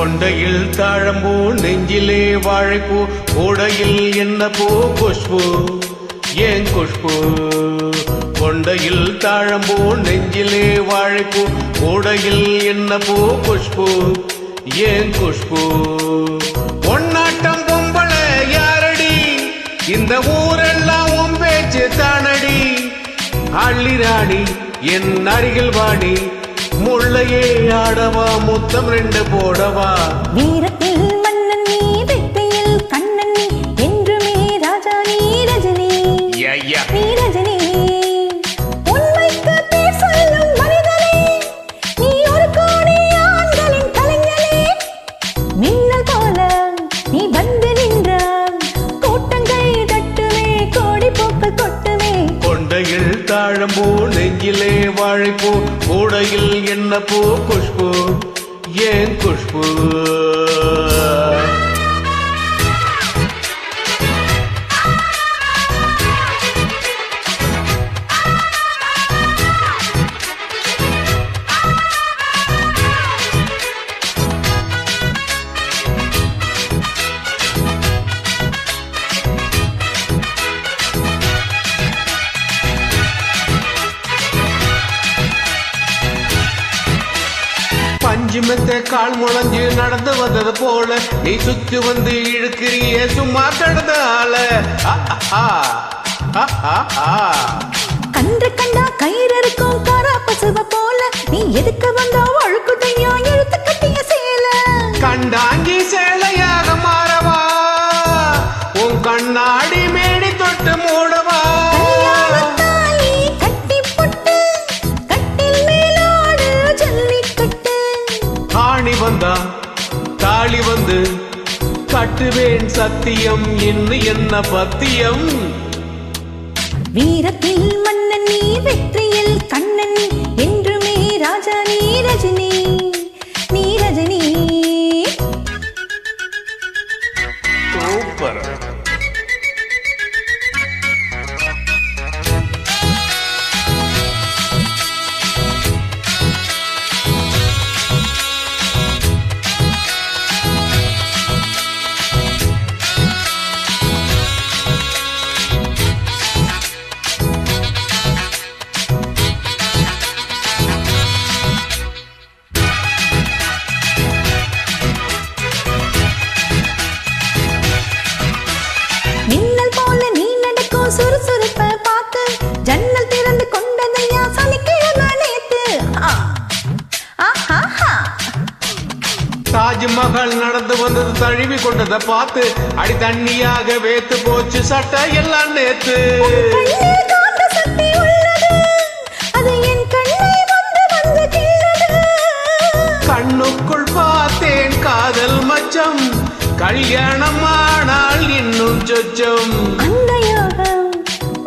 கொண்டையில் தாழம்பூ நெஞ்சிலே வாழைப்பூ கூடையில் என்ன பூ குஷ்பு ஏன் குஷ்பு கொண்டையில் தாழம்பூ நெஞ்சிலே வாழைப்பூ கூடையில் என்ன பூ குஷ்பு ஏன் குஷ்பு பொன்னாட்டம் பொம்பளை யாரடி இந்த ஊரெல்லாம் உன் பேச்சு தானடி அள்ளிராணி என் அருகில் வாடி முள்ளையே ஆடவா முத்தம் ரெண்டு போடவா வீரத்தில் மன்னன் நீ வெற்றியில் கண்ணன் நீ என்றுமே ராஜா நீ ரஜினி நீ ரஜினி உண்மைக்கு பேர் சொல்லும் மனிதனே நீ ஒரு கோடி ஆண்களின் கலைஞனே மின்னல் போல நீ வந்து நின்றான் கூட்டங்கள் தட்டுமே கோடி பூக்கள் கொட்டுமே கொண்டையில் தாழம்பூ நெஞ்சிலே வாழைப்பூ கூடையில் என்ன பூ குஷ்பு ஏன் குஷ்பு பஞ்சுமெத்த கால் முளைஞ்சு நடந்து வந்தது போல நீ சுத்தி வந்து இழுக்கிறிய சும்மா கடந்த ஆள கன்று கண்டா கயிறு இருக்கும் காரா பசுவ போல நீ எதுக்கு வந்தா வழுக்குதையா எழுத்து கட்டிய சேல கண்டாங்கி சேலையாக மாறவா உன் கண்ணாடி மேடி தொட்டு மூடவா வந்தா தாளி வந்து கட்டுவேன் சத்தியம் இன்னும் என்ன பத்தியம் வீரத்தில் மன்னன் நீ வெற்றியில் கண்ணன் நீ என்றுமே ராஜா நீ ரஜினி நீ ரஜினி சூப்பர் மின்னல் போல நீ நடக்கும் சுறுசுறுப்ப பார்த்து ஜன்னல் திறந்து கொண்டதையா சனிக்கிழமை நேத்து தாஜ்மஹால் நடந்து வந்தது தழுவி கொண்டதை பார்த்து அடி தண்ணியாக வேத்து போச்சு சட்டை எல்லாம் நேத்து கண்ணுக்குள் பார்த்தேன் காதல் மச்சம் கல்யாணம் ஆனால் இன்னும் சொச்சம் அந்த யோகம்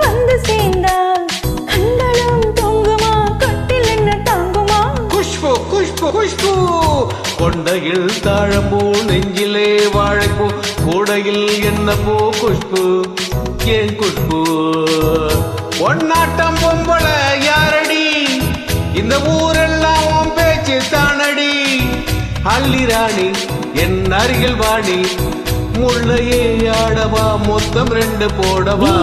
வந்து சேர்ந்தால் கண்களும் தொங்குமா கட்டில் என்ன தாங்குமா குஷ்பு குஷ்பு குஷ்பு கொண்டையில் தாழம்பூ நெஞ்சிலே வாழைப்பூ கூடையில் என்ன பூ குஷ்பு ஏன் குஷ்பு பொன்னாட்டம் பொம்பளை யாரடி இந்த ஊரெல்லாம் உன் பேச்சு தானடி அள்ளிராணி என் அருகில் வாடி முள்ளையே ஆடவா மொத்தம் ரெண்டு போடவா